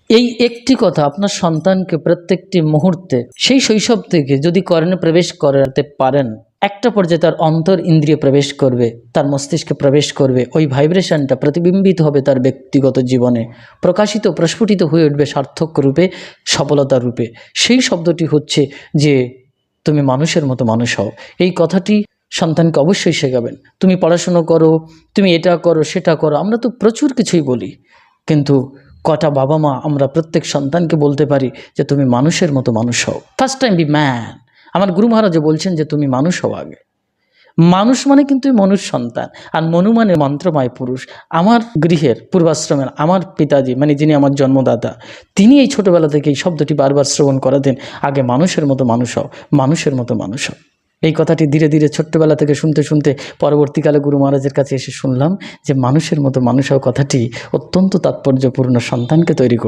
এই একটি কথা আপনার সন্তানকে প্রত্যেকটি মুহূর্তে সেই শৈশব থেকে যদি কর্ণে প্রবেশ করাতে পারেন, একটা পর্যায়ে তার অন্তর ইন্দ্রিয়ে প্রবেশ করবে, তার মস্তিষ্কে প্রবেশ করবে, ওই ভাইব্রেশনটা প্রতিবিম্বিত হবে তার ব্যক্তিগত জীবনে, প্রকাশিত প্রস্ফুটিত হয়ে উঠবে সার্থক রূপে, সফলতা রূপে। সেই শব্দটি হচ্ছে যে তুমি মানুষের মতো মানুষ হও। এই কথাটি সন্তানকে অবশ্যই শেখাবেন। তুমি পড়াশুনো করো, তুমি এটা করো, সেটা করো, আমরা তো প্রচুর কিছুই বলি, কিন্তু কটা বাবা মা আমরা প্রত্যেক সন্তানকে বলতে পারি যে তুমি মানুষের মতো মানুষ হও। First time be man. আমার গুরু মহারাজও বলছেন যে তুমি মানুষ হও আগে। মানুষ মানে কিন্তু মনুষ্য সন্তান, আর মনু মানে মন্ত্রময় পুরুষ। আমার গৃহের পূর্বাশ্রমের আমার পিতাজি, মানে যিনি আমার জন্মদাতা, তিনি এই ছোটবেলা থেকে এই শব্দটি বারবার শ্রবণ করাতেন, আগে মানুষের মতো মানুষ হও, মানুষের মতো মানুষ হও। এই কথাটি ধীরে ধীরে ছোট্টবেলা থেকে শুনতে শুনতে পরবর্তীকালে গুরু মহারাজের কাছে এসে শুনলাম যে মানুষের মতো মানুষ হও কথাটি অত্যন্ত তাৎপর্যপূর্ণ, সন্তানকে তৈরি করতে।